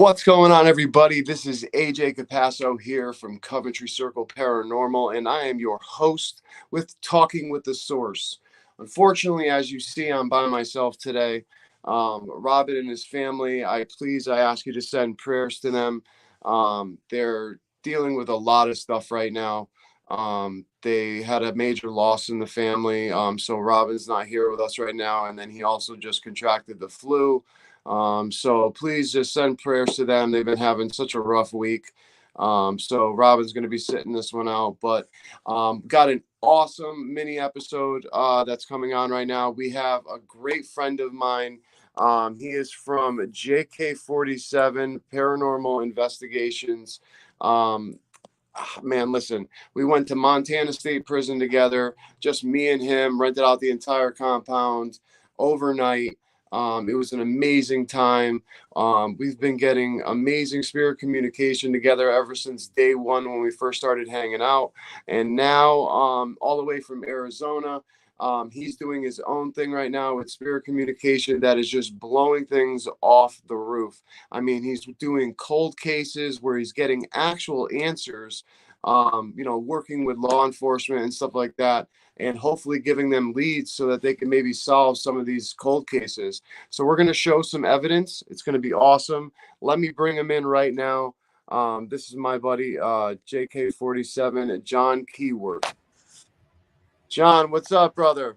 What's going on, everybody? This is JK-47 here from Coventry Circle Paranormal, and I am your host with Talking with the Source. Unfortunately, as you see, I'm by myself today. Robin and his family, I ask you to send prayers to them. They're dealing with a lot of stuff right now. They had a major loss in the family, so Robin's not here with us right now, and then he also just contracted the flu. So please just send prayers to them. They've been having such a rough week. So Robin's going to be sitting this one out, but got an awesome mini episode that's coming on right now. We have a great friend of mine. He is from JK-47 Paranormal Investigations. Man, listen, we went to Montana State Prison together, just me and him, rented out the entire compound overnight. It was an amazing time. We've been getting amazing spirit communication together ever since day one when we first started hanging out. And now, all the way from Arizona, he's doing his own thing right now with spirit communication that is just blowing things off the roof. I mean, he's doing cold cases where he's getting actual answers, working with law enforcement and stuff like that, and hopefully giving them leads so that they can maybe solve some of these cold cases. So we're going to show some evidence. It's going to be awesome. Let me bring him in right now. This is my buddy, JK-47, John Keyword. John, what's up, brother?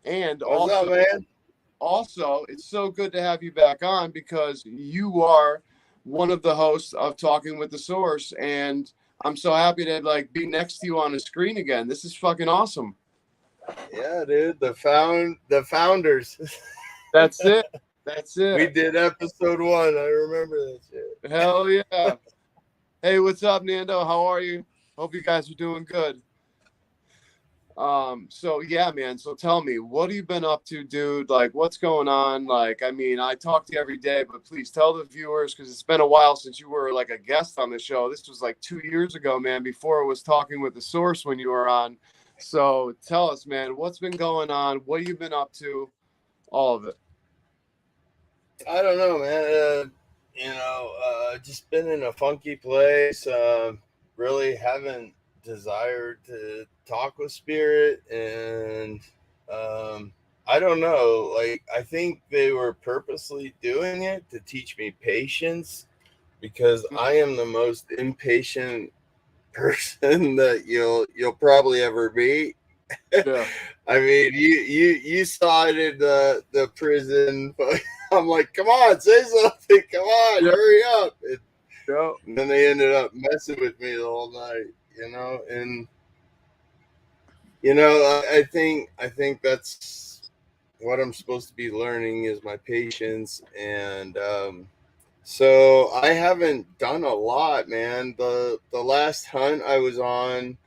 And what's up, man? Also, it's so good to have you back on because you are one of the hosts of Talking with the Source, and I'm so happy to be next to you on the screen again. This is fucking awesome. Yeah, dude, the founders. That's it. We did episode 1. I remember that shit. Hell yeah. Hey, what's up, Nando? How are you? Hope you guys are doing good. So yeah, man. So tell me, what have you been up to, dude? Like, what's going on? I talk to you every day, but please tell the viewers, because it's been a while since you were like a guest on the show. This was like 2 years ago, man, before it was Talking with the Source when you were on. So tell us, man, what's been going on? What have you been up to? All of it. I don't know, man. Just been in a funky place. Really haven't desired to talk with spirit, and I don't know. Like, I think they were purposely doing it to teach me patience, because I am the most impatient person that you'll probably ever meet. Yeah. I mean, you saw it in the prison. I'm like, come on, say something. Come on, hurry up. And then they ended up messing with me the whole night, and I think that's what I'm supposed to be learning is my patience. And so I haven't done a lot, man. The last hunt I was on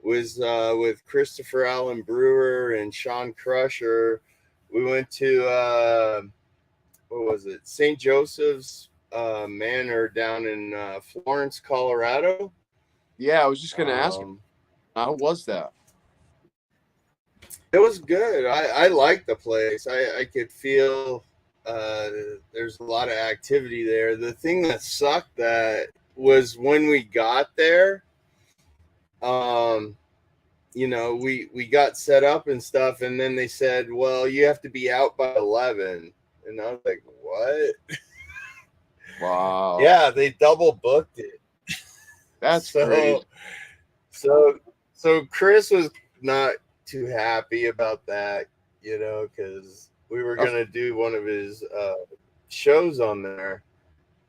was with Christopher Allen Brewer and Sean Crusher. We went to what was it, St. Joseph's Manor down in Florence, Colorado. Yeah, I was just gonna ask you, how was that? It was good. I liked the place. I could feel there's a lot of activity there. The thing that sucked that was when we got there, we got set up and stuff, and then they said, well, you have to be out by 11. And I was like, what? Wow. Yeah, they double booked it. That's great. So Chris was not too happy about that, because we were gonna do one of his shows on there,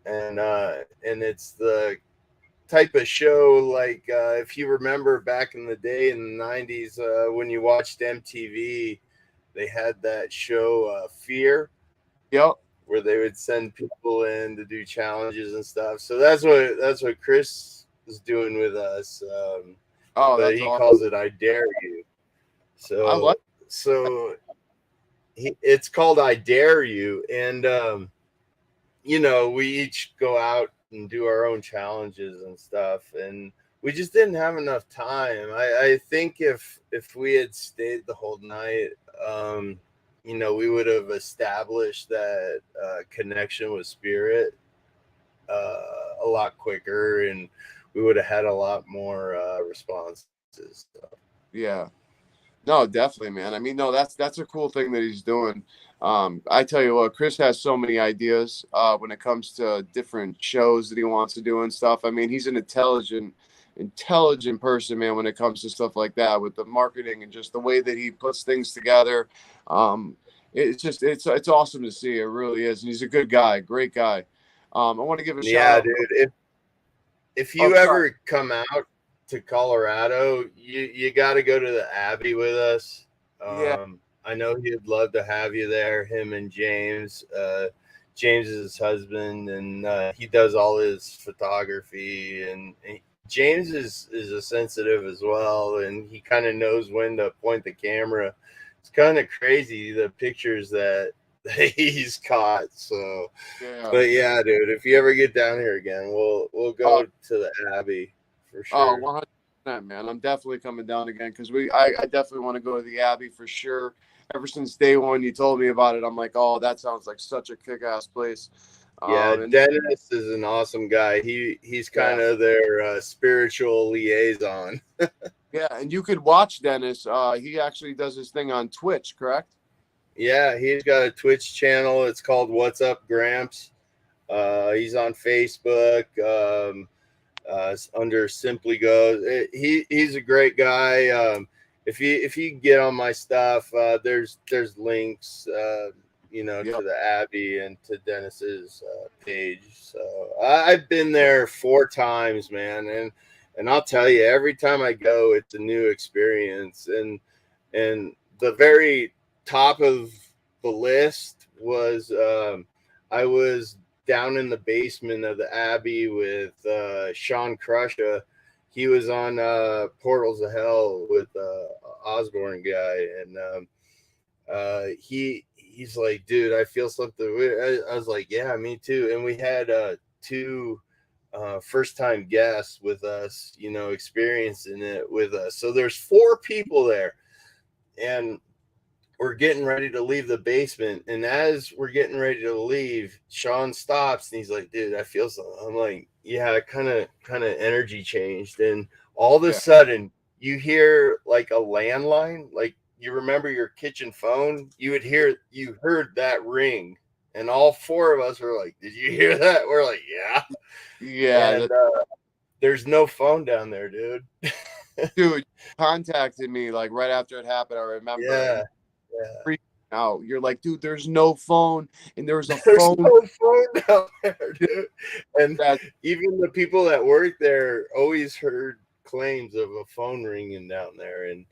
and it's the type of show like if you remember back in the day in the 90s when you watched MTV, they had that show Fear. Yep. Where they would send people in to do challenges and stuff. So that's what Chris is doing with us. But he calls it I Dare You. So it's called I Dare You, and we each go out and do our own challenges and stuff, and we just didn't have enough time. I think if we had stayed the whole night, we would have established that connection with spirit. a lot quicker, and we would have had a lot more responses. So. Yeah. No, definitely, man. I mean, no, that's a cool thing that he's doing. I tell you what, Chris has so many ideas when it comes to different shows that he wants to do and stuff. I mean, he's an intelligent person, man, when it comes to stuff like that with the marketing and just the way that he puts things together. Um, it's just it's awesome to see. It really is, and he's a good guy, great guy. I want to give a shout Yeah, out. dude. If Oh, you sorry. ever come out to Colorado, you got to go to the Abbey with us. Yeah, I know he'd love to have you there. Him and James. James is his husband, and he does all his photography. And James is a sensitive as well, and he kind of knows when to point the camera. It's kind of crazy the pictures that he's caught. So. yeah. But yeah, dude, if you ever get down here again, we'll Oh, go to the Abbey for oh, sure. 100%, man. I'm definitely coming down again because I definitely want to go to the Abbey for sure. Ever since day one, you told me about it. I'm like, oh, that sounds like such a kick-ass place. Yeah, And Dennis is an awesome guy. He's yeah, kind of their spiritual liaison. yeah, and you could watch Dennis. He actually does his thing on Twitch, correct? Yeah, he's got a Twitch channel. It's called What's Up Gramps. He's on Facebook under Simply Goes. He's a great guy. If you get on my stuff, there's links, Yep. to the Abbey and to Dennis's page. So I've been there 4 times, man, and I'll tell you, every time I go, it's a new experience. And the very top of the list was I was down in the basement of the Abbey with Sean Crusha. He was on Portals of Hell with Osborne guy, and he's like, dude, I feel something. I was like, yeah, me too. And we had two first time guests with us, experiencing it with us. So there's 4 people there, and we're getting ready to leave the basement. And as we're getting ready to leave, Sean stops and he's like, dude, I feel something. I'm like, yeah, kind of energy changed. And all of a Yeah. sudden you hear like a landline, like you remember your kitchen phone, you heard that ring. And all 4 of us were like, did you hear that? We're like, yeah. Yeah, And there's no phone down there, dude. dude, you contacted me like right after it happened. I remember, and Yeah. Yeah. freaking out. You're like, dude, there's no phone, and there was a There's phone no phone down there, dude. And that. even the people that work there always heard claims of a phone ringing down there, and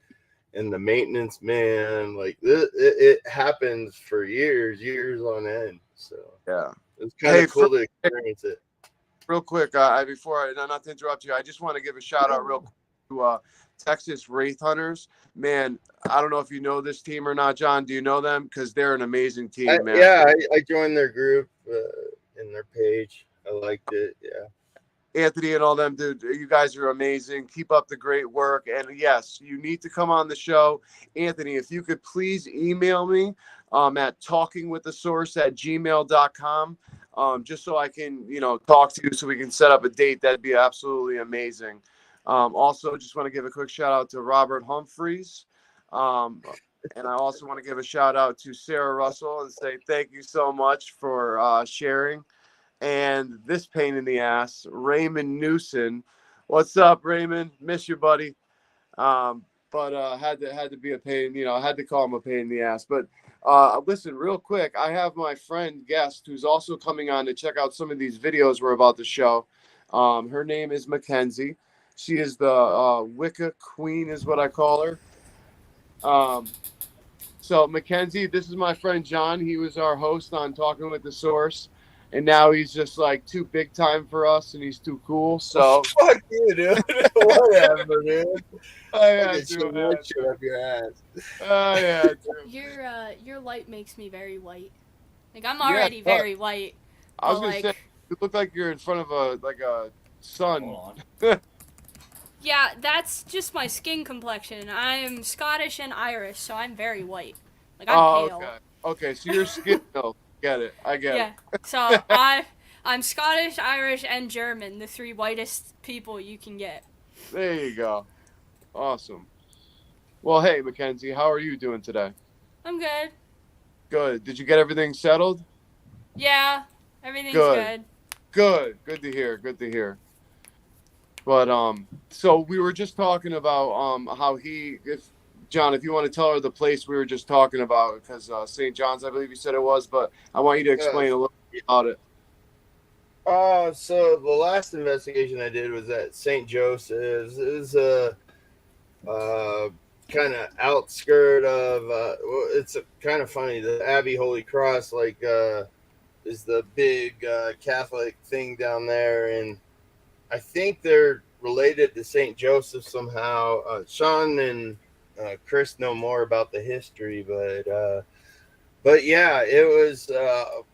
the maintenance man, like it happens for years on end. So Yeah. it's kind Hey, of cool to experience it. real quick, before not to interrupt you, I just want to give a shout out real quick to Texas Wraith Hunters. Man, I don't know if you know this team or not, John. Do you know them? Because they're an amazing team, man. Yeah, I joined their group in their page. I liked it. Yeah. Anthony and all them, dude, you guys are amazing. Keep up the great work. And yes, you need to come on the show. Anthony, if you could please email me at talkingwiththesource@gmail.com, just so I can, talk to you so we can set up a date. That'd be absolutely amazing. Also, just want to give a quick shout out to Robert Humphreys. And I also want to give a shout out to Sarah Russell and say thank you so much for sharing. And this pain in the ass, Raymond Newson. What's up, Raymond? Miss you, buddy. But had to be a pain, I had to call him a pain in the ass. But listen, real quick, I have my friend guest who's also coming on to check out some of these videos we're about to show. Her name is Mackenzie. She is the Wicca Queen, is what I call her. So Mackenzie, this is my friend John. He was our host on Talking with the Source, and now he's just like too big time for us, and he's too cool. So Fuck you, dude. Whatever, dude. yeah, Fucking shove that shit up your ass. yeah, dude. Your light makes me very white. Like I'm Yeah, already very white, I was but gonna say you look like you're in front of a sun. Hold on. yeah, that's just my skin complexion. I'm Scottish and Irish, so I'm very white. Like I'm Oh, pale. okay. Okay, so your skin. No, get it. I get Yeah. it. So I'm Scottish, Irish, and German, the 3 whitest people you can get. There you go. Awesome. Well, hey, Mackenzie, how are you doing today? I'm good. Good. Did you get everything settled? Yeah, everything's Good. good. Good. Good to hear. Good to hear. But so we were just talking about how if John, if you want to tell her the place we were just talking about, because St. John's, I believe you said it was, but I want you to explain a little bit about it. So the last investigation I did was at St. Joseph's. It was a kind of outskirt of. Well, it's kind of funny. The Abbey Holy Cross, is the big Catholic thing down there, and I think they're related to St. Joseph somehow. Sean and Chris know more about the history, but yeah, it was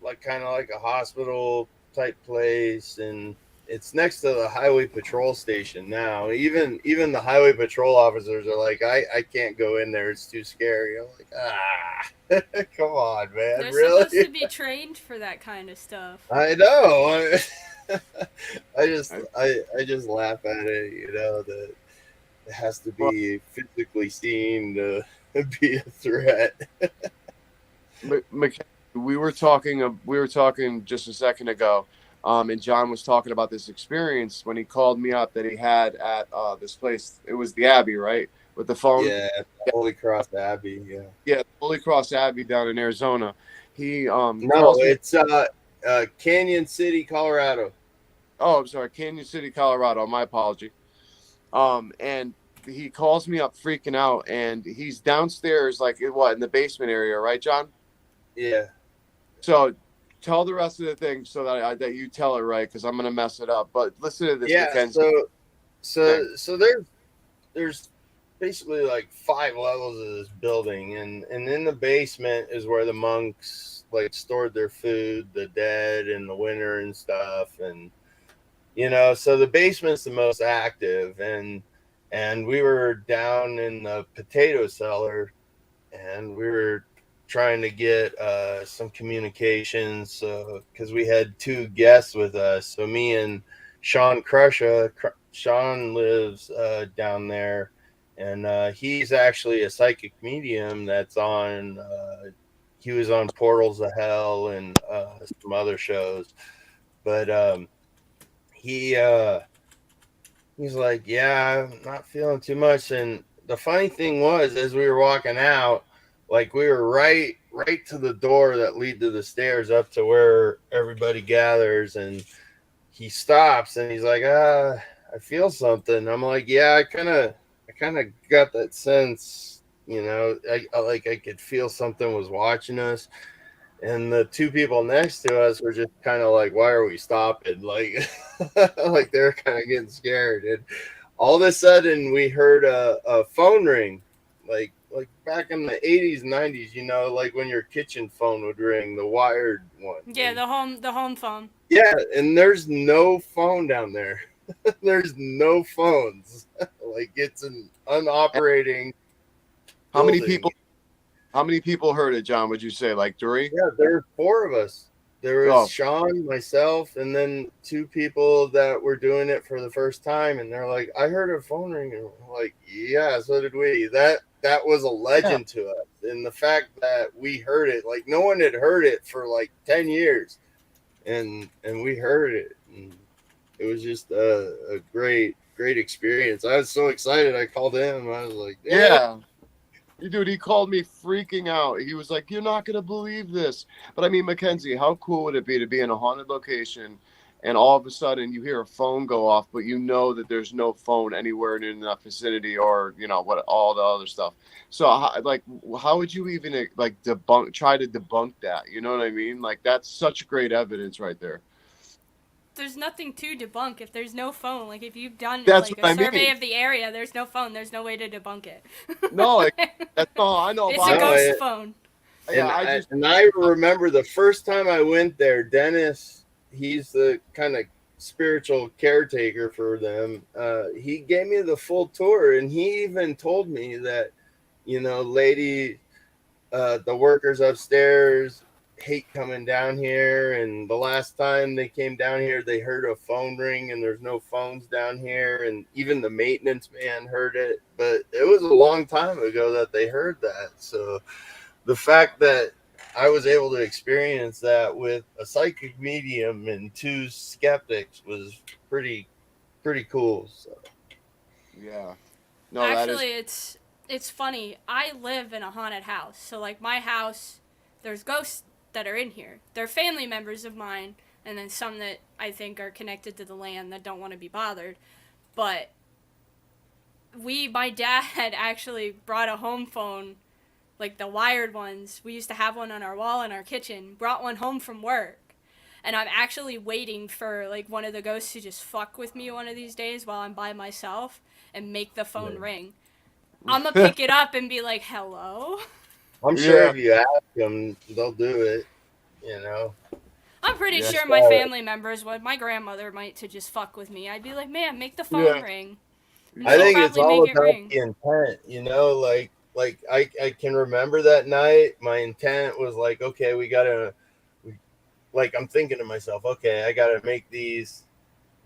like kind of like a hospital type place, and it's next to the highway patrol station now. Even the highway patrol officers are like, I can't go in there; it's too scary. I'm like, come on, man, They're really? supposed to be trained for that kind of stuff. I know. I just laugh at it, that it has to Well, be physically seen to be a threat. Mackenzie, we were talking just a second ago, and John was talking about this experience when he called me up that he had at this place. It was the Abbey, right? With the phone. Yeah, Holy Cross Abbey. Yeah. Yeah, Holy Cross Abbey down in Arizona. He No, calls me. it's Canyon City, Colorado. Oh, I'm sorry, Canyon City, Colorado. My apology. And he calls me up freaking out, and he's downstairs, like in the basement area, right, John? Yeah. So tell the rest of the thing so that you tell it right, because I'm gonna mess it up. But listen to this, Yeah. Mackenzie. So there's basically like 5 levels of this building, and in the basement is where the monks like stored their food, the dead in the winter and stuff, and so the basement's the most active, and we were down in the potato cellar, and we were trying to get some communications because we had 2 guests with us. So me and Sean Crusha. Sean lives down there, and he's actually a psychic medium that's on. He was on Portals of Hell and some other shows, but he he's like, yeah, I'm not feeling too much. And the funny thing was, as we were walking out, like we were right to the door that lead to the stairs up to where everybody gathers, and he stops and he's like, I feel something. I'm like, yeah, I kind of got that sense, I could feel something was watching us. And the 2 people next to us were just kind of like, why are we stopping? Like, like they're kind of getting scared. And all of a sudden we heard a phone ring, like back in the 80s, 90s, like when your kitchen phone would ring, the wired one. Yeah, the home phone. Yeah, and there's no phone down there. There's no phones. Like it's an unoperating How many building. people? How many people heard it, John? Would you say like 3? Yeah, there were 4 of us. There was Oh. Sean, myself, and then 2 people that were doing it for the first time, and they're like, "I heard a phone ring." And I'm like, yeah, so did we. That was a legend to us, and the fact that we heard it, like no one had heard it for like 10 years, and we heard it, and it was just a great experience. I was so excited. I called him. I was like, Yeah. Dude, he called me freaking out. He was like, "You're not gonna believe this." But I mean, Mackenzie, how cool would it be to be in a haunted location, and all of a sudden you hear a phone go off, but you know that there's no phone anywhere in that vicinity, or what, all the other stuff. So, how would you even like try to debunk that? You know what I mean? Like that's such great evidence right there. There's nothing to debunk if there's no phone. Like if you've done That's like what a I survey mean. of the area, there's no phone. There's no way to debunk it. No, that's all I know. It's About a it. ghost phone. Yeah, And I remember the first time I went there, Dennis, he's the kind of spiritual caretaker for them. He gave me the full tour, and he even told me that, lady, the workers upstairs, hate coming down here. And the last time they came down here, they heard a phone ring, and there's no phones down here. And even the maintenance man heard it. But it was a long time ago that they heard that. So the fact that I was able to experience that with a psychic medium and two skeptics was pretty cool. So Yeah. No, that is. Actually, it's funny. I live in a haunted house, so like my house, there's ghosts that are in here. They're family members of mine, and then some that I think are connected to the land that don't want to be bothered. But my dad had actually brought a home phone, like the wired ones. We used to have one on our wall in our kitchen. Brought one home from work. And I'm actually waiting for like one of the ghosts to just fuck with me one of these days while I'm by myself and make the phone ring. I'm gonna pick it up and be like, "Hello." I'm sure if you ask them, they'll do it. You know. I'm pretty Yes, sure my family members would. My grandmother might to just fuck with me. I'd be like, "Man, make the phone ring." And I she'd think it's probably all make it about ring. the intent. You know, like I can remember that night. My intent was like, okay, like I'm thinking to myself, okay, I gotta make these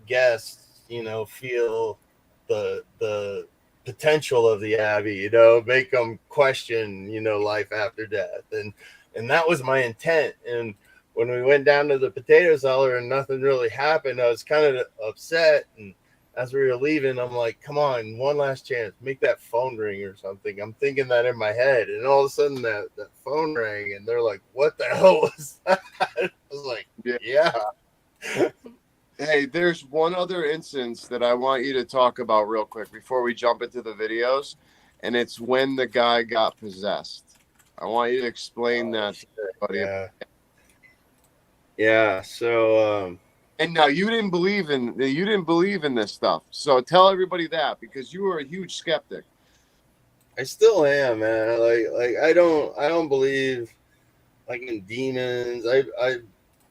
guests, you know, feel the potential of the Abbey, you know, make them question, you know, life after death, and that was my intent. And when we went down to the potato cellar and nothing really happened, I was kind of upset. And as we were leaving, I'm like, come on, one last chance, make that phone ring or something. I'm thinking that in my head, and all of a sudden that phone rang, and they're like, what the hell was that? I was like, yeah. Hey, there's one other instance that I want you to talk about real quick before we jump into the videos, and it's when the guy got possessed. I want you to explain that to everybody. Yeah. So, and now you didn't believe in this stuff, so tell everybody that, because you were a huge skeptic. I still am, man. Like I don't believe like in demons.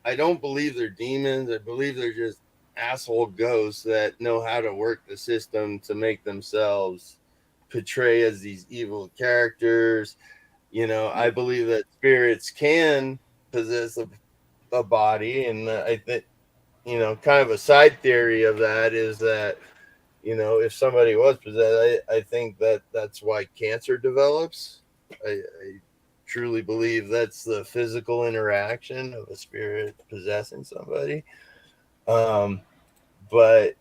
I don't believe they're demons. I believe they're just asshole ghosts that know how to work the system to make themselves portray as these evil characters. You know, I believe that spirits can possess a body, and I think, you know, kind of a side theory of that is that, you know, if somebody was possessed, I think that's why cancer develops. I truly believe that's the physical interaction of a spirit possessing somebody. But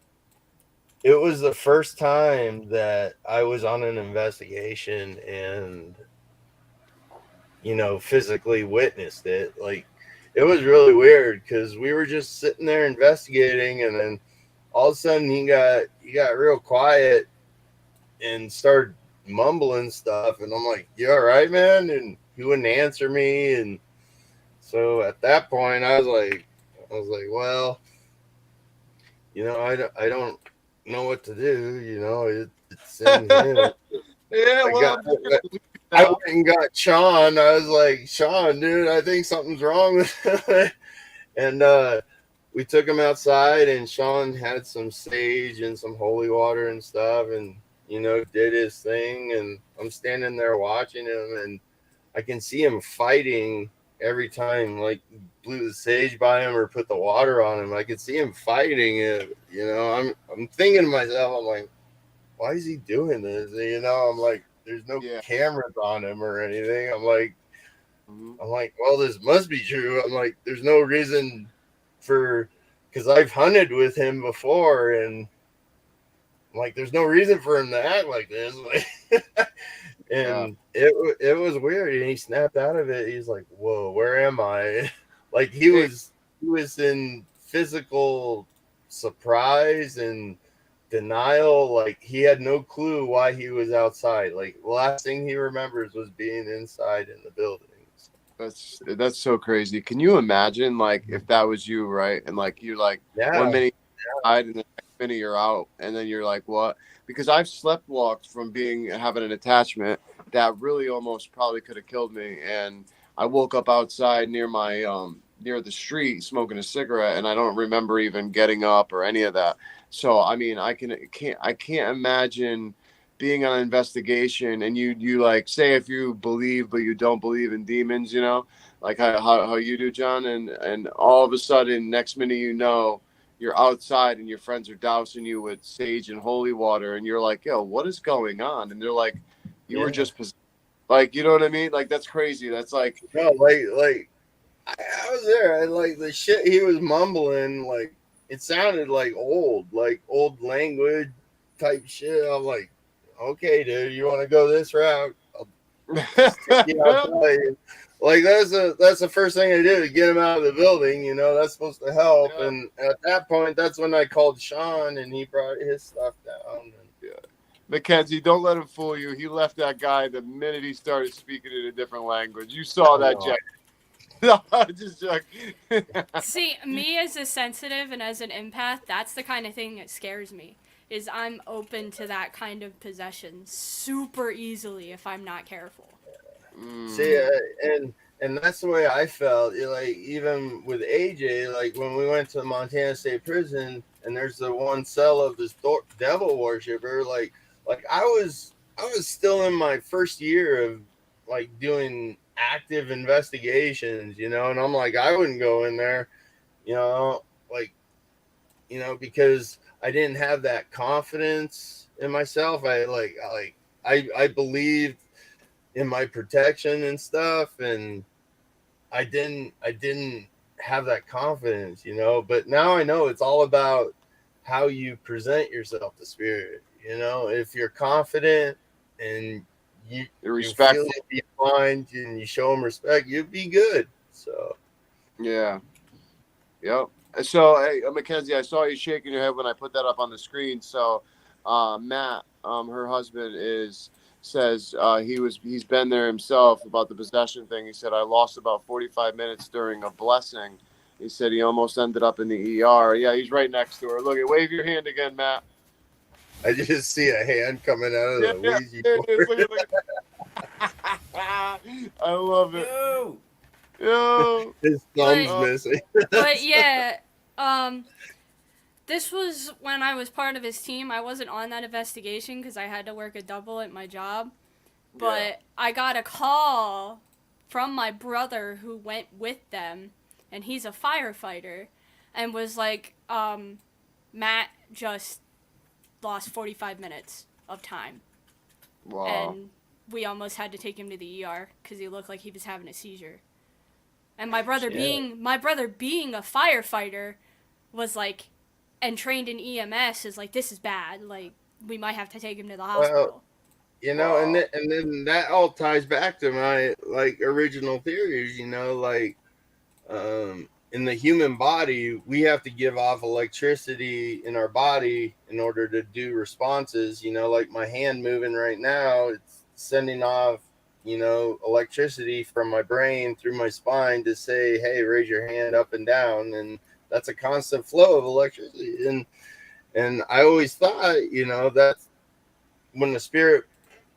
it was the first time that I was on an investigation and, you know, physically witnessed it. Like, it was really weird because we were just sitting there investigating, and then all of a sudden he got real quiet and started mumbling stuff, and I'm like, you all right, man? And he wouldn't answer me. And so at that point I was like, well, you know, I don't know what to do, you know. It's in him. Yeah, I went and got Sean. I was like, Sean, dude, I think something's wrong with him. And we took him outside, and Sean had some sage and some holy water and stuff, and, you know, did his thing. And I'm standing there watching him, and I can see him fighting every time, like, blew the sage by him or put the water on him. I could see him fighting it. You know, I'm thinking to myself, I'm like, why is he doing this? You know, I'm like, there's no cameras on him or anything. I'm like, well, this must be true. I'm like, there's no reason because I've hunted with him before, and I'm like, there's no reason for him to act like this. And it was weird. And he snapped out of it. He's like, whoa, where am I? Like, he was in physical surprise and denial. Like, he had no clue why he was outside. Like, the last thing he remembers was being inside in the buildings. That's so crazy. Can you imagine, like, if that was you, right? And like you're like, 1 minute you're inside and the next minute you're out, and then you're like, what? Because I've slept walked from having an attachment that really almost probably could have killed me, and I woke up outside near my near the street smoking a cigarette, and I don't remember even getting up or any of that. So I mean, I can't imagine being on an investigation and you like, say if you believe but you don't believe in demons, you know, like how you do, John, and all of a sudden, next minute you know, you're outside and your friends are dousing you with sage and holy water, and you're like, yo, what is going on? And they're like, you were just like, you know what I mean? Like, that's crazy. That's like, no, like I was there, and like the shit he was mumbling, like it sounded like old language type shit. I'm like, okay, dude, you want to go this route? I'll just take you outside. Like that's the first thing I did to get him out of the building. You know, that's supposed to help. Yeah. And at that point, that's when I called Sean, and he brought his stuff down. And, yeah. Mackenzie, don't let him fool you. He left that guy the minute he started speaking in a different language. You saw that, Jack. No, just joking. See, me as a sensitive and as an empath, that's the kind of thing that scares me. Is I'm open to that kind of possession super easily if I'm not careful. See, and that's the way I felt. Like even with AJ, like when we went to the Montana State Prison, and there's the one cell of this devil worshiper. Like I was still in my first year of like doing active investigations, you know, and I'm like, I wouldn't go in there, you know, like, you know, because I didn't have that confidence in myself. I believed in my protection and stuff, and I didn't have that confidence, you know. But now I know it's all about how you present yourself to spirit, you know. If you're confident and you feel you'll be fine and you show them respect, you'll be good. So yeah, yep. So hey, Mackenzie, I saw you shaking your head when I put that up on the screen. So Matt, her husband, says he's been there himself about the possession thing. He said I lost about 45 minutes during a blessing. He said he almost ended up in the ER. Yeah, he's right next to her. Look, wave your hand again, Matt. I just see a hand coming out of the Ouija board. I love it. Yo. His thumb's missing. But yeah, this was when I was part of his team. I wasn't on that investigation because I had to work a double at my job. But I got a call from my brother who went with them, and he's a firefighter, and was like, Matt just lost 45 minutes of time. Wow. And we almost had to take him to the ER because he looked like he was having a seizure. And my brother being a firefighter was like, and trained in EMS, is like, this is bad. Like, we might have to take him to the hospital. Well, you know, and then that all ties back to my like original theories. You know, like in the human body, we have to give off electricity in our body in order to do responses. You know, like my hand moving right now, it's sending off, you know, electricity from my brain through my spine to say, hey, raise your hand up and down. And that's a constant flow of electricity. And I always thought, you know, that's when the spirit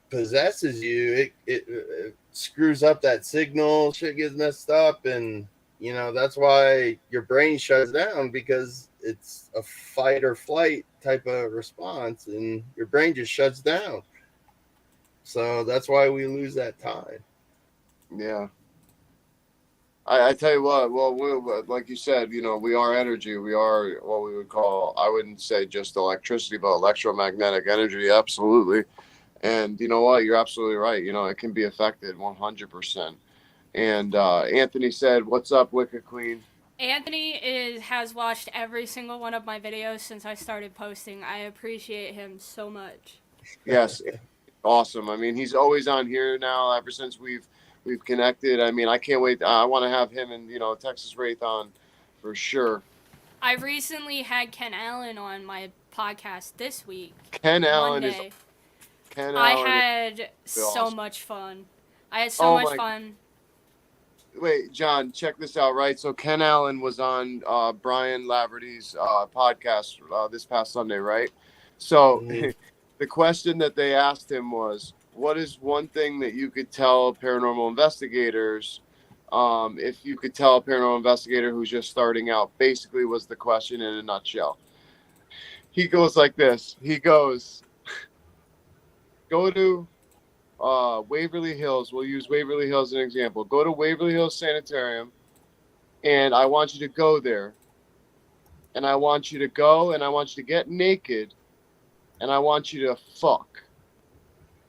possesses you, it screws up that signal, shit gets messed up. And, you know, that's why your brain shuts down, because it's a fight or flight type of response, and your brain just shuts down. So that's why we lose that time. Yeah. I tell you what, well, like you said, you know, we are energy. We are what we would call, I wouldn't say just electricity, but electromagnetic energy. Absolutely. And you know what? You're absolutely right. You know, it can be affected 100%. And Anthony said, what's up, Wicked Queen? Anthony has watched every single one of my videos since I started posting. I appreciate him so much. Yes. Awesome. I mean, he's always on here now ever since we've connected. I mean, I can't wait. I want to have him and, you know, Texas Wraith on for sure. I recently had Ken Allen on my podcast this week. Ken Allen I had so much fun. I had so much fun. Wait, John, check this out, right? So Ken Allen was on Brian Laverty's podcast this past Sunday, right? So the question that they asked him was, what is one thing that you could tell paranormal investigators, if you could tell a paranormal investigator who's just starting out, basically was the question in a nutshell. He goes like this. He goes, go to Waverly Hills. We'll use Waverly Hills as an example. Go to Waverly Hills Sanitarium, and I want you to go there. And I want you to go, and I want you to get naked, and I want you to fuck.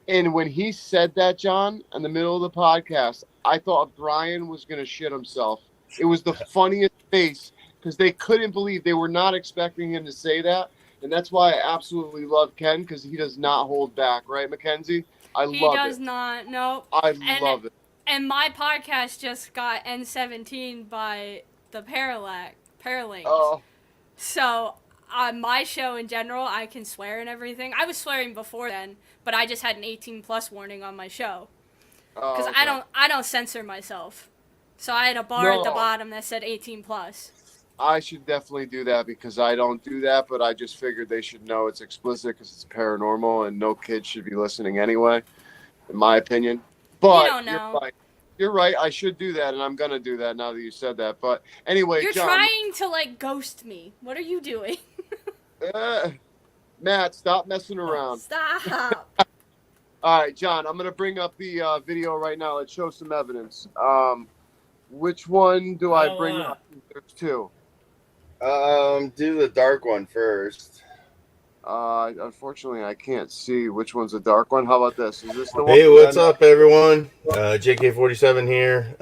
And when he said that, John, in the middle of the podcast, I thought Brian was going to shit himself. It was the funniest face because they couldn't believe, they were not expecting him to say that. And that's why I absolutely love Ken, because he does not hold back, right, Mackenzie? I He love does it. not. Nope. I And love it. And my podcast just got N17 by the Paralinks. Oh, So on my show in general, I can swear and everything. I was swearing before then, but I just had an 18 plus warning on my show because okay. I don't censor myself. So I had a bar at the No. bottom that said 18 plus. I should definitely do that because I don't do that, but I just figured they should know it's explicit because it's paranormal and no kid should be listening anyway, in my opinion. But You don't know. You're right. You're right. I should do that, and I'm gonna do that now that you said that. But anyway, You're John, trying to like ghost me. What are you doing? Matt, stop messing around. Stop. All right, John, I'm gonna bring up the video right now. Let's show some evidence. Which one do I bring up? There's two. Do the dark one first. Unfortunately, I can't see which one's the dark one. How about this? Is this the one? Hey, what's up, everyone? JK-47 here.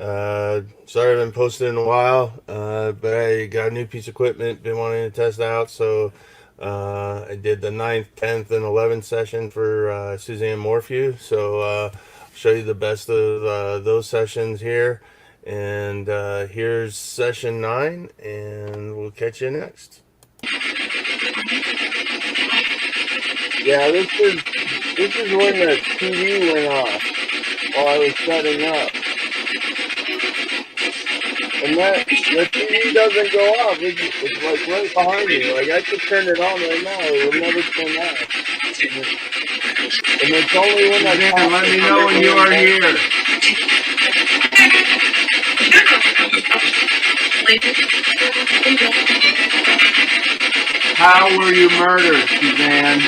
Sorry I haven't posted in a while, but I got a new piece of equipment, been wanting to test out, so I did the 9th, 10th, and 11th session for Suzanne Morphew, so I'll show you the best of those sessions here, and here's session 9, and we'll catch you next. Yeah, this is when the TV went off while I was setting up. And the TV doesn't go off. It's like right behind me. Like I could turn it on right now. It will never turn off. And it's only when I talk. Let me know when you are here. How were you murdered, Suzanne?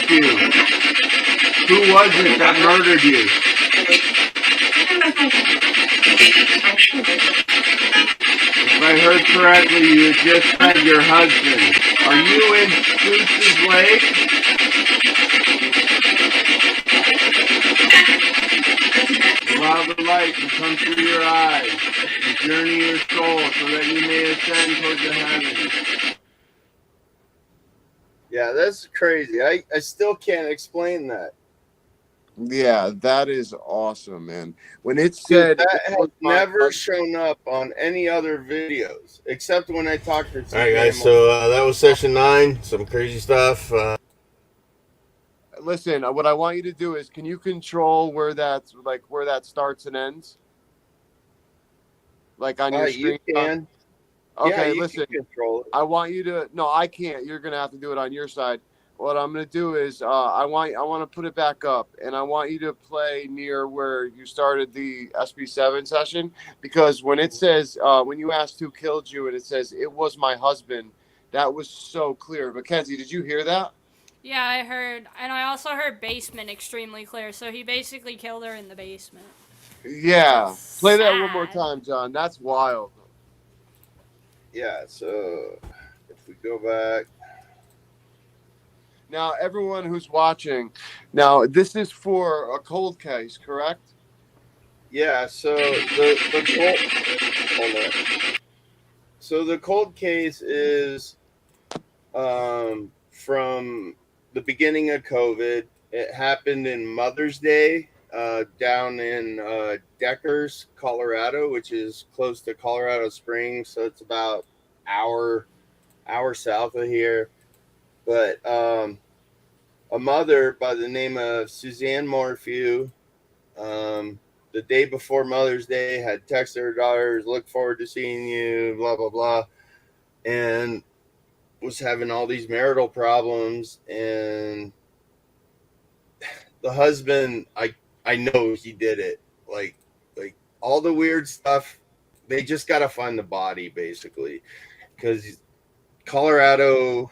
You. Who was it that murdered you? If I heard correctly, you just said your husband. Are you in Spruce's Lake? Allow the light to come through your eyes and journey your soul so that you may ascend towards the heavens. Yeah, that's crazy. I still can't explain that. Yeah, that is awesome, man. When it said that has never shown up on any other videos except when I talked to. All right, guys. So that was session 9. Some crazy stuff. Listen, what I want you to do is, can you control where that starts and ends? Like on your screen. You can. Okay, yeah, listen. Can control it. I want you to. No, I can't. You're gonna have to do it on your side. What I'm gonna do is, I want to put it back up, and I want you to play near where you started the SB7 session, because when it says, when you asked who killed you, and it says it was my husband, that was so clear. Mackenzie, did you hear that? Yeah, I heard, and I also heard basement extremely clear. So he basically killed her in the basement. Yeah, play that one more Sad. time, John. That's wild. Yeah. So if we go back. Now, everyone who's watching, now this is for a cold case, correct? Yeah. So the cold. Hold on. So the cold case is from the beginning of COVID. It happened in Mother's Day down in Deckers, Colorado, which is close to Colorado Springs. So it's about hour south of here. But a mother by the name of Suzanne Morphew, the day before Mother's Day, had texted her daughters, "Look forward to seeing you," blah, blah, blah. And was having all these marital problems. And the husband, I know he did it. Like all the weird stuff, they just got to find the body, basically. Because Colorado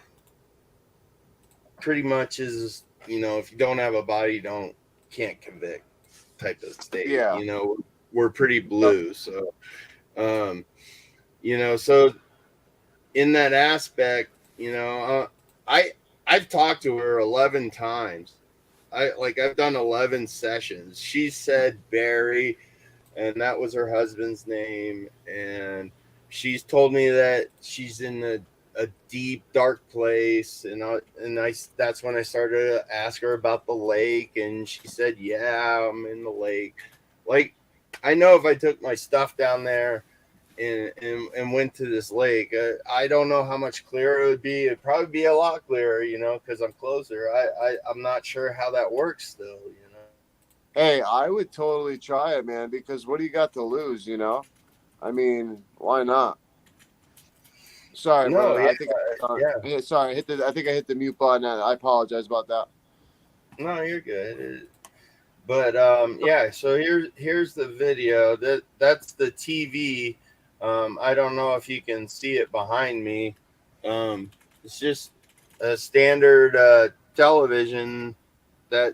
pretty much is, you know, if you don't have a body, you can't convict type of state. Yeah. You know, we're pretty blue. So, you know, so in that aspect, you know, I've talked to her 11 times. I've done 11 sessions. She said Barry, and that was her husband's name. And she's told me that she's in a deep, dark place. And that's when I started to ask her about the lake. And she said, yeah, I'm in the lake. Like, I know if I took my stuff down there and went to this lake, I don't know how much clearer it would be. It'd probably be a lot clearer, you know, because I'm closer. I'm not sure how that works still, you know. Hey, I would totally try it, man, because what do you got to lose, you know? I mean, why not? Sorry, No, brother. yeah, I think sorry, I think I hit the mute button. I apologize about that. no, you're good. But yeah, so here's the video. That's the TV. I don't know if you can see it behind me. It's just a standard television that,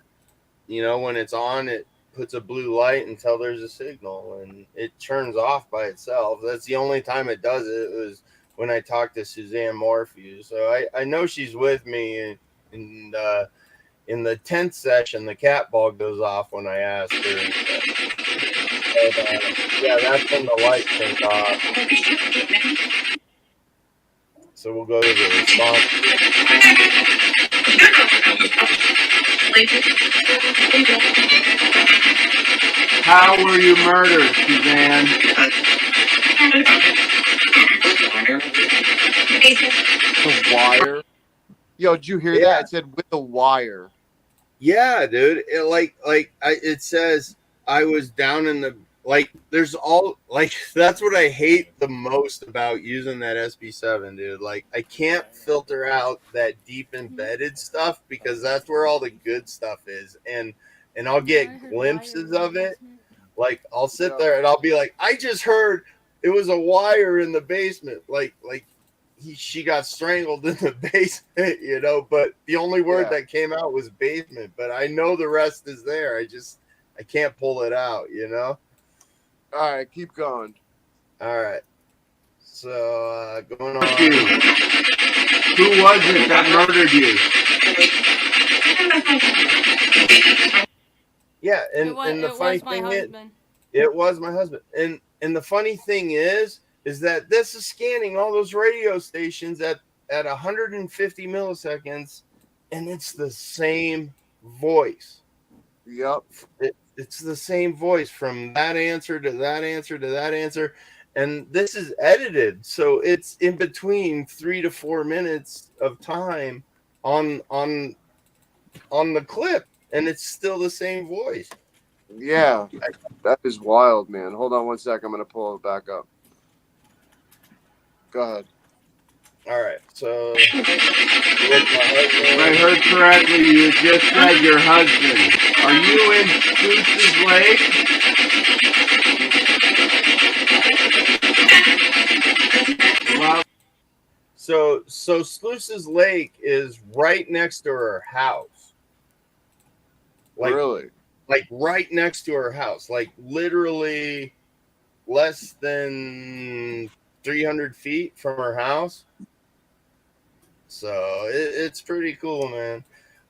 you know, when it's on, it puts a blue light until there's a signal, and it turns off by itself. That's the only time it does it. It was when I talked to Suzanne Morphew. So I know she's with me, and in the 10th session, the cat ball goes off when I ask her. But, yeah, that's when the light turns off. So we'll go to the response. How were you murdered, Suzanne? The wire. Yo, did you hear that? It said with the wire. Yeah, dude. It says I was down in the, like, there's all, like, that's what I hate the most about using that SB7, dude. Like, I can't filter out that deep embedded stuff because that's where all the good stuff is. And I'll get glimpses of it. Like, I'll sit there and I'll be like, I just heard it was a wire in the basement. Like she got strangled in the basement, you know, but the only word that came out was basement, but I know the rest is there. I can't pull it out, you know? All right, keep going. All right. So, going on. Who was it that murdered you? Yeah, and the funny thing is, it was my husband. And the funny thing is that this is scanning all those radio stations at 150 milliseconds, and it's the same voice. Yep. It's the same voice from that answer to that answer to that answer. And this is edited, so it's in between 3 to 4 minutes of time on the clip, and it's still the same voice. Yeah, that is wild, man. Hold on one sec. I'm going to pull it back up. Go ahead. All right, so If I heard correctly, you just said your husband. Are you in Spruce's Lake? Well, so Sluice's Lake is right next to her house. Like, really? Like right next to her house, like literally less than 300 feet from her house. So it's pretty cool, man.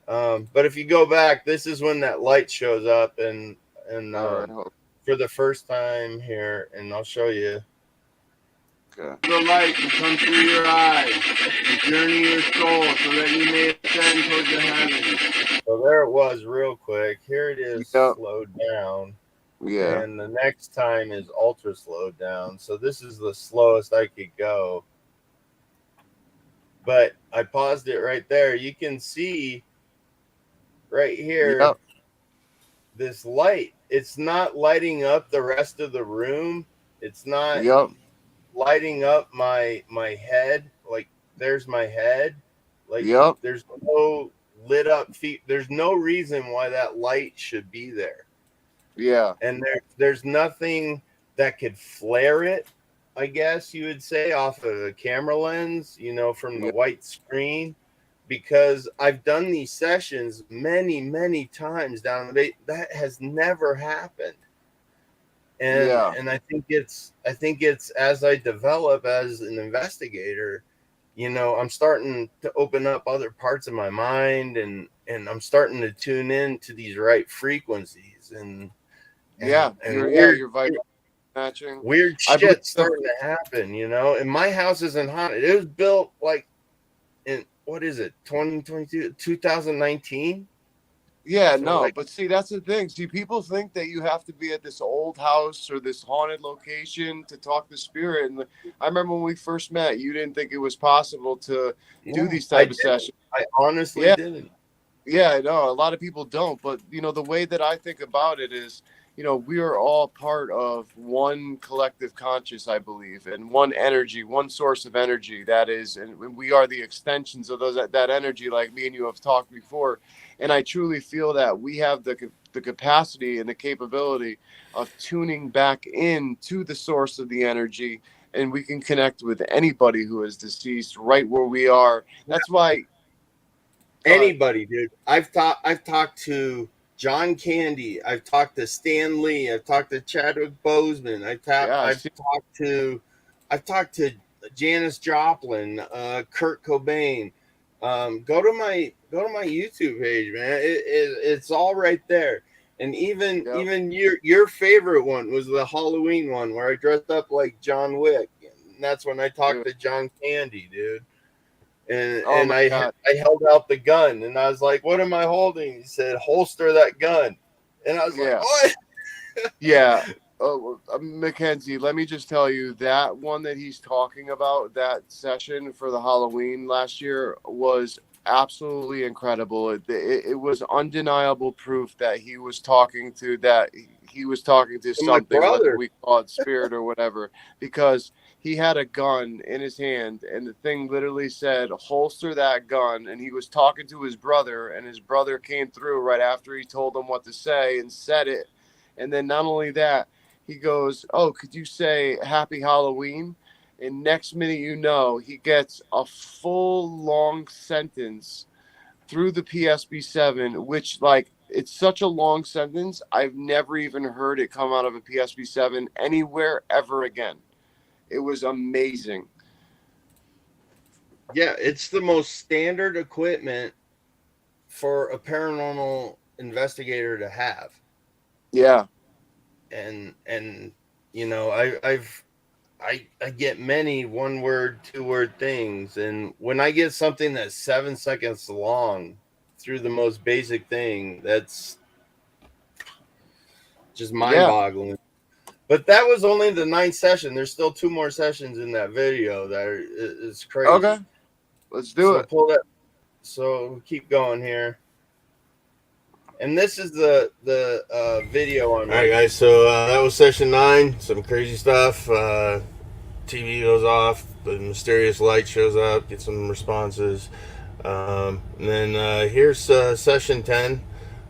But if you go back, this is when that light shows up, and for the first time here, and I'll show you. Okay. The light will come through your eyes and journey your soul so that you may ascend towards the heavens. So there it was, real quick. Here it is, slowed down. Yeah. And the next time is ultra slowed down. So this is the slowest I could go. But I paused it right there. You can see right here this light. It's not lighting up the rest of the room. It's not lighting up my head. Like, there's my head. Like, there's no lit up feet. There's no reason why that light should be there. Yeah. And there's nothing that could flare it, I guess you would say, off of a camera lens, you know, from the white screen. because I've done these sessions many times down the bay. That has never happened. Yeah. And I think it's as I develop as an investigator, I'm starting to open up other parts of my mind, and I'm starting to tune in to these right frequencies, and Your vibration matching. weird I believe shit starting to happen, and my house isn't haunted. It was built like in, what is it, 2022, 2019? Yeah, So no, like, but see, that's the thing. See, people think that you have to be at this old house or this haunted location to talk to spirit. And I remember when we first met, you didn't think it was possible to do yeah, these type of sessions. I honestly Yeah, didn't. yeah, I know. A lot of people don't, but the way that I think about it is, we are all part of one collective conscious, I believe, and one energy, one source of energy that is, and we are the extensions of that energy, like me and you have talked before. And I truly feel that we have the capacity and the capability of tuning back in to the source of the energy, and we can connect with anybody who is deceased right where we are. That's why. Anybody, dude. I've talked to John Candy. I've talked to Stan Lee. I've talked to Chadwick Boseman. Yeah, I see. I've talked to Janis Joplin, Kurt Cobain. Go to my YouTube page, man. It's all right there. And Yep. even your favorite one was the Halloween one where I dressed up like John Wick. And that's when I talked Dude. to John Candy, dude. Oh And my I God. held out the gun, and I was like, "What am I holding?" He said, "Holster that gun." And I was like, Yeah. "What?" Yeah. Oh, Mackenzie, let me just tell you that one that he's talking about, that session for the Halloween last year, was absolutely incredible. It was undeniable proof that he was talking to And my something, whether brother, we call it spirit or whatever, because he had a gun in his hand and the thing literally said, holster that gun. And he was talking to his brother, and his brother came through right after he told him what to say and said it. And then not only that, he goes, "Oh, could you say Happy Halloween?" And next minute, he gets a full long sentence through the PSB7, which, like, it's such a long sentence. I've never even heard it come out of a PSB7 anywhere ever again. It was amazing. yeah, it's the most standard equipment for a paranormal investigator to have. Yeah. And I get many 1 word, 2 word things, and when I get something that's 7 seconds long through the most basic thing, that's just mind Yeah. boggling. But that was only the 9th session. There's still 2 more sessions in that video that is crazy. Okay. Let's do it. Pull that. So we'll keep going here. And this is the video on. All right, guys. So that was session 9. Some crazy stuff. TV goes off. The mysterious light shows up. Get some responses. And then here's session 10.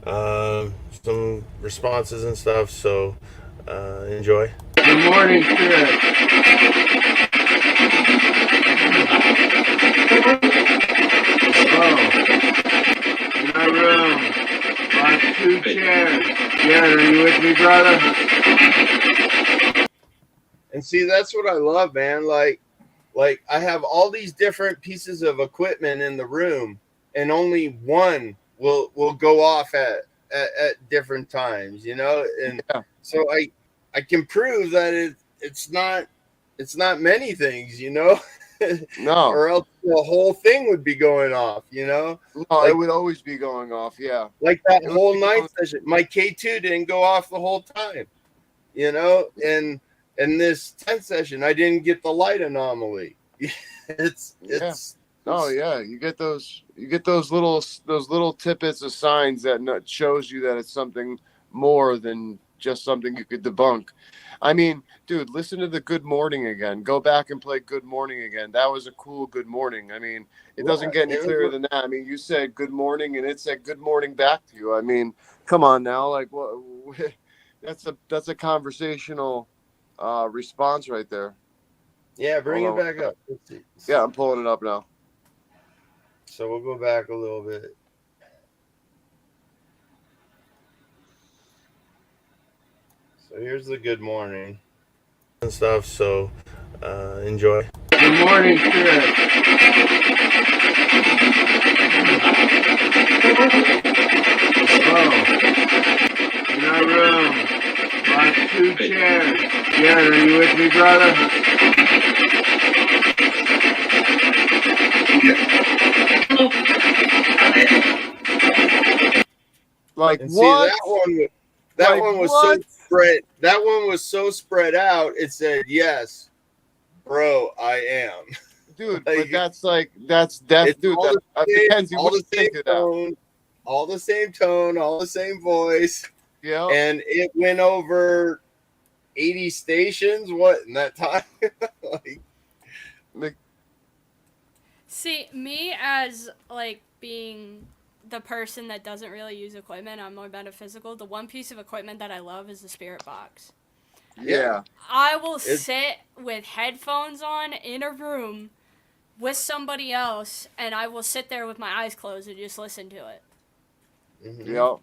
Some responses and stuff. So enjoy. Good morning, Spirit. Hello. In my room, on 2 chairs. Jared, are you with me, brother? And see, that's what I love, man. Like I have all these different pieces of equipment in the room, and only one will go off at different times, and Yeah. so I can prove that it's not many things, No. or else the whole thing would be going off, No, like, it would always be going off. Yeah. like that It would whole be 9th session. My K2 didn't go off the whole time, and this 10th session I didn't get the light anomaly. it's Oh yeah, you get those little tidbits of signs that shows you that it's something more than just something you could debunk. I mean, dude, listen to the Good Morning again. Go back and play Good Morning again. That was a cool Good Morning. I mean, it doesn't get any clearer than that. I mean, you said good morning and it said good morning back to you. I mean, come on now, like what? That's a conversational response right there. Yeah, bring Hold it on. back up. Let's see. Yeah, I'm pulling it up now. So we'll go back a little bit. So here's the good morning and stuff. So enjoy. Good morning, Chris. Oh, in our room, on 2 chairs. Jared, are you with me, brother? Like And what? see that one was so spread. That one was so spread out. It said, "Yes, bro, I am." Dude, Like, but that's dude. all Mackenzie, all what do the you same think of that? tone, all the same tone, all the same voice, Yeah. and it went over 80 stations. What in that time? Like, See, me as like being the person that doesn't really use equipment, I'm more metaphysical. The one piece of equipment that I love is the spirit box. Yeah. I will sit with headphones on in a room with somebody else, and I will sit there with my eyes closed and just listen to it. Yeah.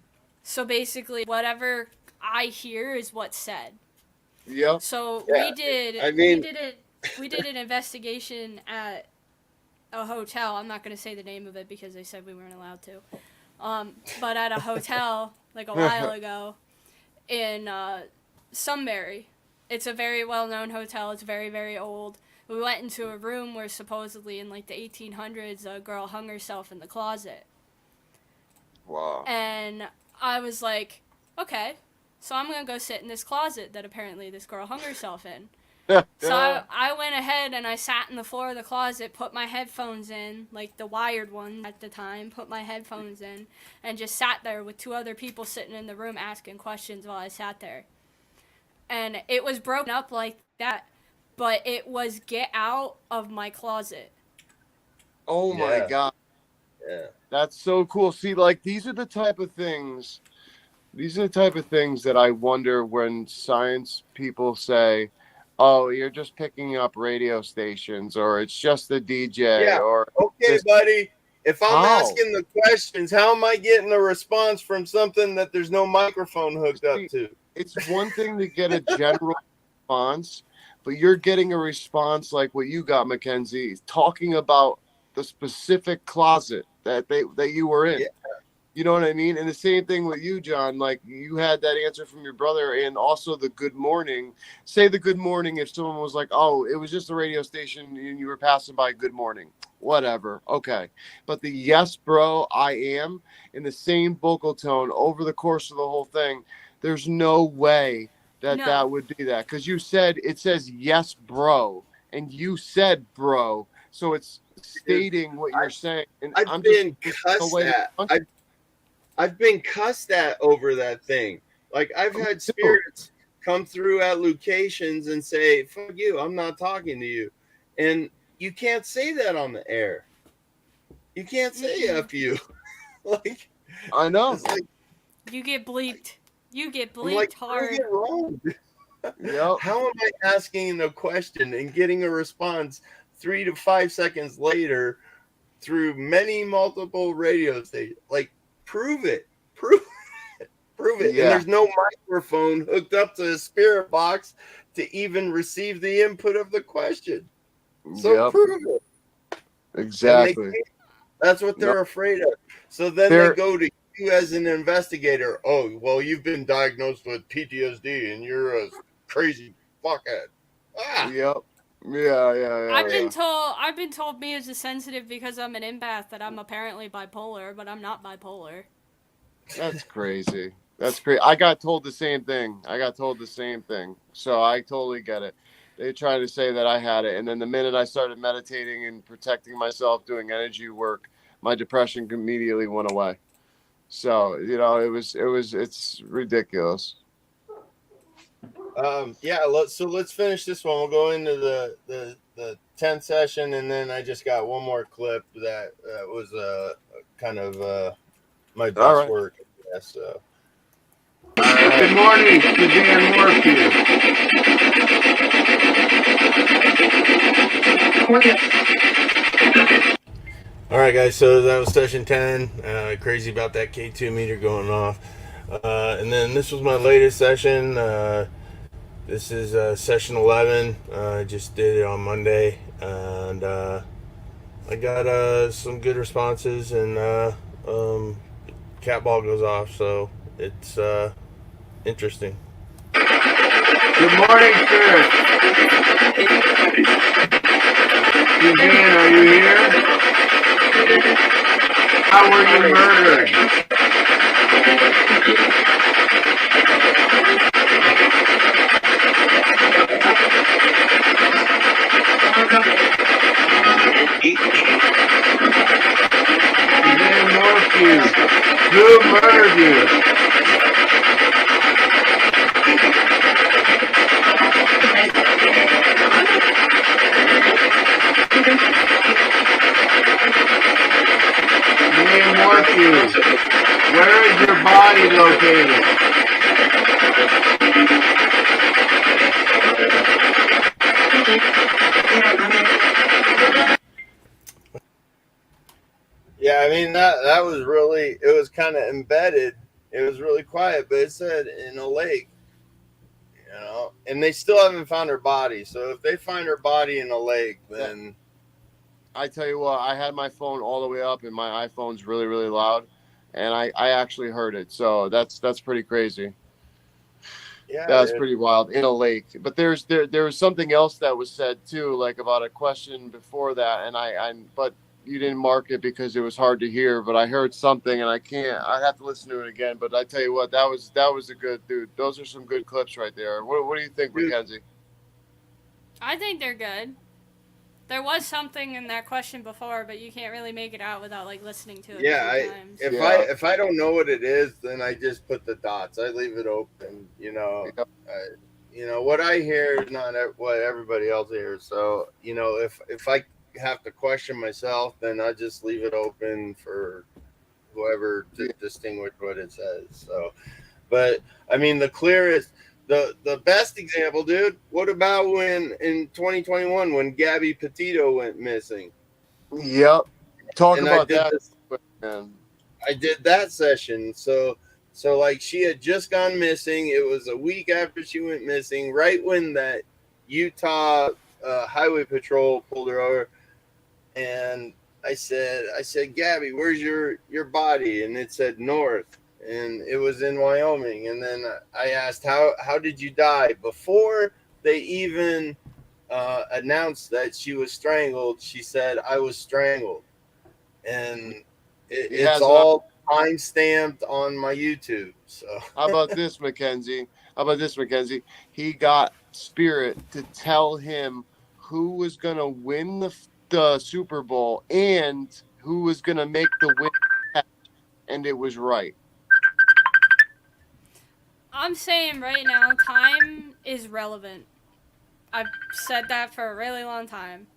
So basically, whatever I hear is what's said. Yeah. So Yeah, we did an investigation at a hotel. I'm not going to say the name of it because they said we weren't allowed to. But at a hotel like a while ago in Sunbury. It's a very well-known hotel. It's very, very old. We went into a room where supposedly in like the 1800s a girl hung herself in the closet. Wow. And I was like, okay, so I'm going to go sit in this closet that apparently this girl hung herself in. So I went ahead and I sat in the floor of the closet, put my headphones in, like the wired one at the time, put my headphones in, and just sat there with 2 other people sitting in the room asking questions while I sat there. And it was broken up like that, but it was get out of my closet. Oh my God. Yeah. That's so cool. See, like these are the type of things that I wonder when science people say, oh, you're just picking up radio stations, or it's just the DJ, Yeah. or Okay, buddy. If I'm How? asking the questions, how am I getting a response from something that there's no microphone hooked up to? It's one thing to get a general response, but you're getting a response like what you got, Mackenzie, talking about the specific closet that you were in. Yeah. You know what I mean? And the same thing with you, John. Like you had that answer from your brother, and also the good morning. Say the good morning if someone was like, "Oh, it was just a radio station and you were passing by. Good morning." Whatever. Okay. But the yes, bro, I am in the same vocal tone over the course of the whole thing. There's no way that would be that, because you said it says yes, bro, and you said bro, so it's stating what you're saying. And I've been cussed at. I've been cussed at over that thing. Like I've had spirits come through at locations and say, "Fuck you, I'm not talking to you," and you can't say that on the air. You can't say "f you." Like I know. It's like, You get bleeped. You get bleeped like, hard. prove it wrong. Yep. How am I asking a question and getting a response 3 to 5 seconds later through multiple radio stations? Like, prove it. Prove it. Yeah. And there's no microphone hooked up to the spirit box to even receive the input of the question. So prove it. Exactly. That's what they're afraid of. So then they go to you as an investigator. Oh, well, you've been diagnosed with PTSD and you're a crazy fuckhead. Yep. Yeah. I've been told me as a sensitive because I'm an empath that I'm apparently bipolar, but I'm not bipolar. That's crazy. That's crazy. I got told the same thing. So I totally get it. They tried to say that I had it, and then the minute I started meditating and protecting myself, doing energy work, my depression immediately went away. So it's ridiculous. Let's finish this one. We'll go into the 10th session, and then I just got one more clip that was kind of my best work. Yeah, so. Good morning, Suzanne Morpheus. All right, guys. So that was session 10. Crazy about that K2 meter going off. And then this was my latest session. This is session 11. I just did it on Monday, and I got some good responses, and cat ball goes off, so it's interesting. Good morning, sir. Suzanne, are you here? How were you murdered? Suzanne Northview, who murdered you? Suzanne Northview, where is your body located? Yeah, I mean that was really, it was kind of embedded. It was really quiet, but it said in a lake, you know, and they still haven't found her body. So if they find her body in a lake, then I tell you what, I had my phone all the way up, and my iPhone's really, really loud, and I actually heard it. So that's pretty crazy. yeah, That's pretty wild, in a lake. But there was something else that was said too, like about a question before that, and but you didn't mark it because it was hard to hear. But I heard something, and I'd have to listen to it again. But I tell you what, that was a good dude. Those are some good clips right there. What do you think, Dude. Mackenzie? I think they're good. There was something in that question before, but you can't really make it out without like listening to it yeah. a few times. If I don't know what it is, then I just put the dots. I leave it open. You know, Yep. you know what I hear is not what everybody else hears. So you know, if I have to question myself, then I just leave it open for whoever to distinguish what it says. So, but I mean, the clearest. The best example, dude. What about when in 2021 when Gabby Petito went missing? Yep. Talk And about that, man. I did that session. So like she had just gone missing. It was a week after she went missing, right when that Utah highway patrol pulled her over. And I said, Gabby, where's your body? And it said north, and it was in Wyoming. And then I asked, how did you die? Before they even announced that she was strangled, she said, I was strangled. And it's all time stamped on my YouTube. So How about this, Mackenzie? He got Spirit to tell him who was gonna win the Super Bowl and who was gonna make the win catch, and it was right. I'm saying right now, time is relevant. I've said that for a really long time.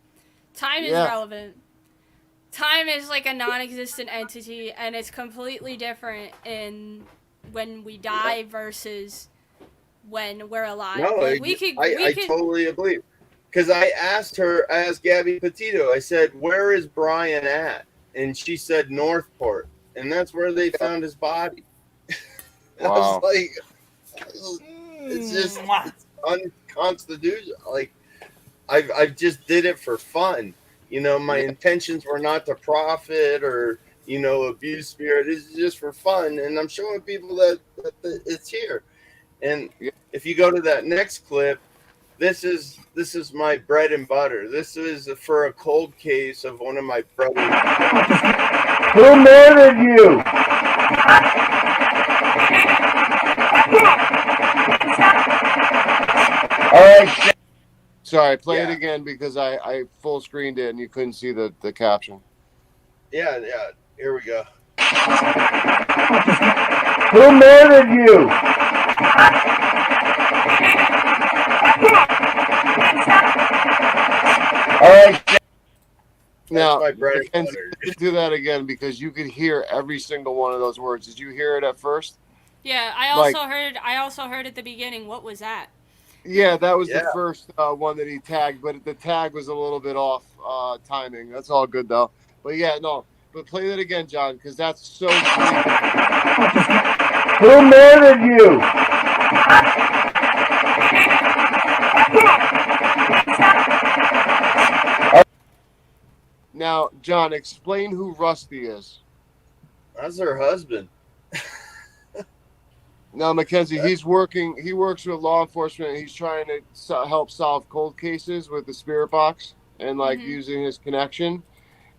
Time is Yeah. relevant. Time is like a non-existent entity, and it's completely different in when we die versus when we're alive. no, Like, I totally agree. Because I asked Gabby Petito, I said, where is Brian at? And she said Northport. And that's where they found his body. I Wow. was like, it's just it's unconstitutional. Like, I just did it for fun. You know, my intentions were not to profit or, you know, abuse Spirit. It's just for fun. And I'm showing people that it's here. And if you go to that next clip, this is my bread and butter. This is for a cold case of one of my brothers. Who murdered you? All right. Sorry, play it again because I full screened it and you couldn't see the caption. Yeah. Here we go. Who murdered you? All right. Now, my bread and Mackenzie, butter. do that again because you could hear every single one of those words. Did you hear it at first? Yeah, I also heard at the beginning. What was that? Yeah, that was the first one that he tagged, but the tag was a little bit off timing. That's all good though. But yeah, no. But play that again, John, because that's so creepy. Who murdered you? Now, John, explain who Rusty is. That's her husband. Now, Mackenzie, he works with law enforcement, and he's trying to help solve cold cases with the spirit box and like using his connection.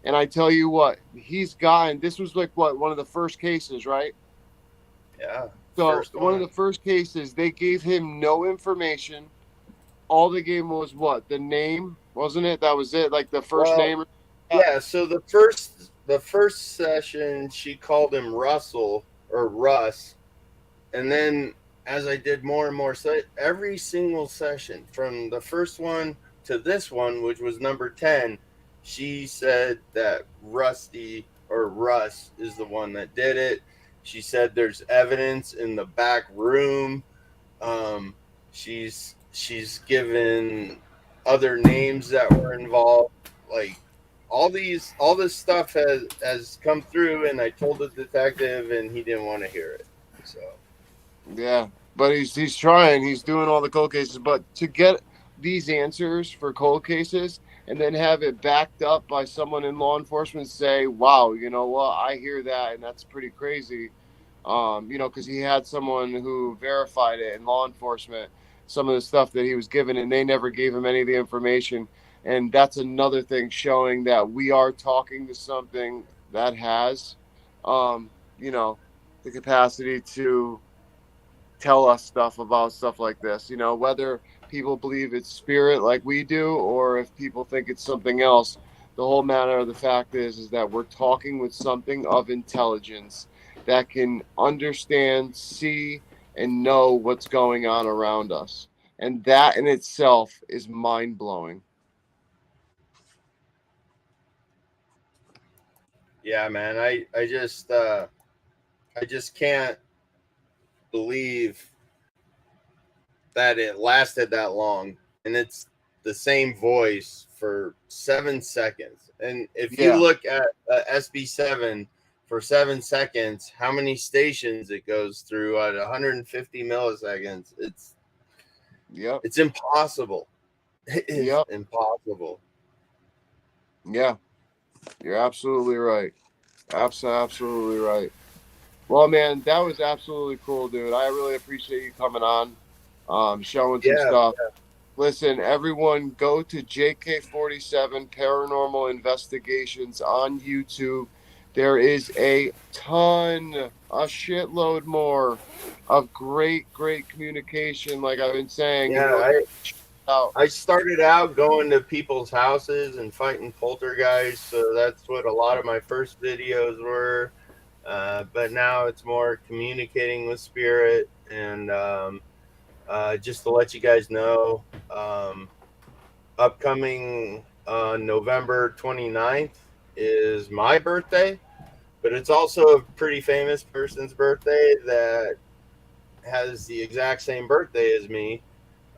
And I tell you what, this was like one of the first cases, right? Yeah. So one of the first cases, they gave him no information. All they gave him was what? The name, wasn't it? That was it, like the first name. Yeah, so the first session she called him Russell or Russ. And then as I did more and more, every single session from the first one to this one, which was number 10, she said that Rusty or Russ is the one that did it. She said there's evidence in the back room. She's given other names that were involved. Like all this stuff has come through, and I told the detective, and he didn't want to hear it. So. Yeah, but he's trying. He's doing all the cold cases. But to get these answers for cold cases and then have it backed up by someone in law enforcement say, wow, you know what, I hear that, and that's pretty crazy. Because he had someone who verified it in law enforcement, some of the stuff that he was given, and they never gave him any of the information. And that's another thing showing that we are talking to something that has, the capacity to tell us stuff about stuff like this, whether people believe it's spirit like we do or if people think it's something else. The whole matter of the fact is that we're talking with something of intelligence that can understand, see, and know what's going on around us. And that in itself is mind-blowing. Yeah, man, I just can't believe that it lasted that long, and it's the same voice for 7 seconds. And if you look at SB7 for 7 seconds, how many stations it goes through at 150 milliseconds, it's impossible. It is impossible. Yeah, you're absolutely right. Absolutely right. Well, man, that was absolutely cool, dude. I really appreciate you coming on, showing some stuff. Yeah. Listen, everyone, go to JK-47 Paranormal Investigations on YouTube. There is a shitload more of great communication. Like I've been saying, yeah, I started out going to people's houses and fighting poltergeists, so that's what a lot of my first videos were. But now it's more communicating with spirit, and just to let you guys know, upcoming November 29th is my birthday, but it's also a pretty famous person's birthday that has the exact same birthday as me.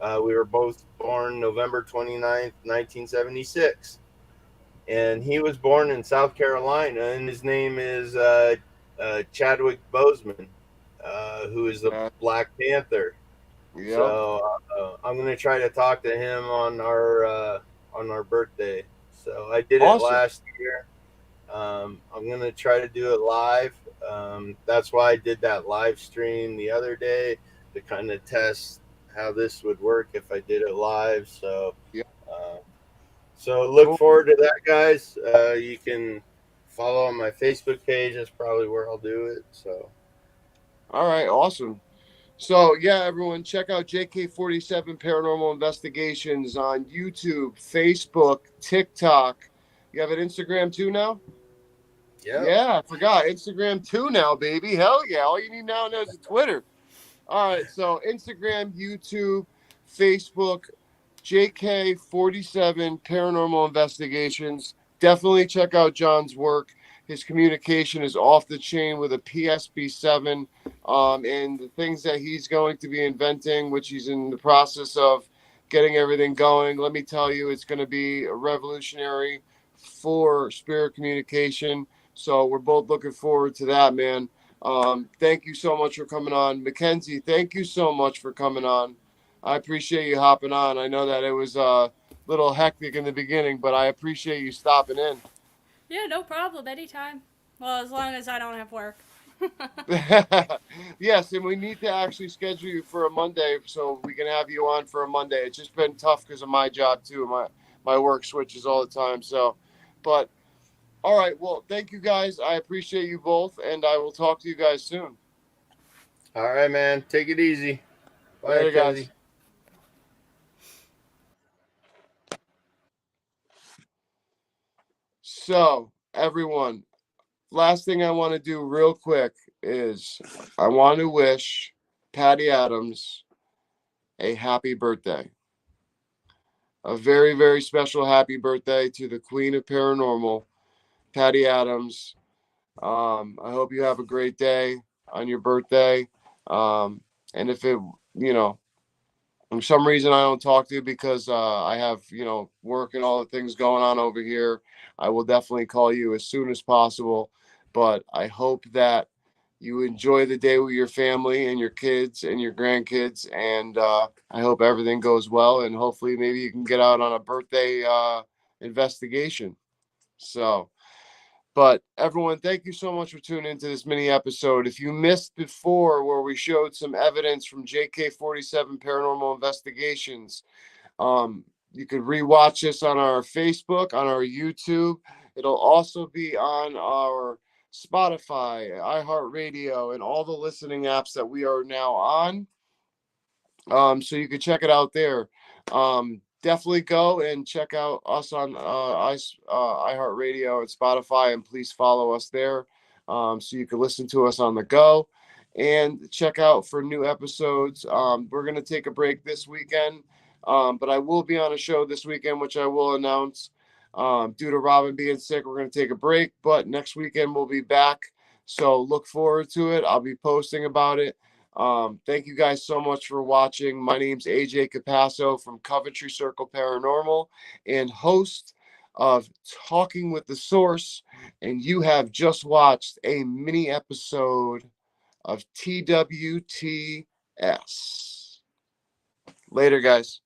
We were both born November 29th, 1976. And he was born in South Carolina, and his name is Chadwick Boseman, who is the Black Panther. Yep. So I'm going to try to talk to him on our birthday. So I did it last year. I'm going to try to do it live. That's why I did that live stream the other day to kind of test how this would work if I did it live. So, so look forward to that, guys. You can follow on my Facebook page. That's probably where I'll do it. So, all right, awesome. So yeah, everyone, check out JK-47 Paranormal Investigations on YouTube, Facebook, TikTok. You have an Instagram too now? Yeah, I forgot. Instagram too now, baby. Hell yeah. All you need now is a Twitter. All right, so Instagram, YouTube, Facebook, JK-47 Paranormal Investigations. Definitely check out John's work. His communication is off the chain with a PSB7, and the things that he's going to be inventing, which he's in the process of getting everything going. Let me tell you, it's going to be revolutionary for spirit communication. So we're both looking forward to that, man. Thank you so much for coming on. Mackenzie, thank you so much for coming on. I appreciate you hopping on. I know that it was a little hectic in the beginning, but I appreciate you stopping in. Yeah, no problem. Anytime. Well, as long as I don't have work. Yes, and we need to actually schedule you for a Monday so we can have you on for a Monday. It's just been tough because of my job too. My work switches all the time. So, but all right. Well, thank you guys. I appreciate you both, and I will talk to you guys soon. All right, man. Take it easy. Bye, Later, Mackenzie. guys. So, everyone, last thing I want to do real quick is I want to wish Patty Adams a happy birthday. A very, very special happy birthday to the Queen of Paranormal, Patty Adams. I hope you have a great day on your birthday. And if it, you know, for some reason I don't talk to you because I have, work and all the things going on over here, I will definitely call you as soon as possible. But I hope that you enjoy the day with your family and your kids and your grandkids. And I hope everything goes well. And hopefully, maybe you can get out on a birthday investigation. So, but everyone, thank you so much for tuning into this mini episode. If you missed before where we showed some evidence from JK-47 Paranormal Investigations, you could rewatch this on our Facebook, on our YouTube. It'll also be on our Spotify, iHeartRadio, and all the listening apps that we are now on. So you can check it out there. Definitely go and check out us on iHeartRadio and Spotify, and please follow us there, so you can listen to us on the go and check out for new episodes. We're gonna take a break this weekend, but I will be on a show this weekend, which I will announce. Due to Robin being sick, we're gonna take a break, but next weekend we'll be back. So look forward to it. I'll be posting about it. Thank you guys so much for watching. My name's AJ Capasso from Coventry Circle Paranormal and host of Talking with the Source. And you have just watched a mini episode of TWTS. Later, guys.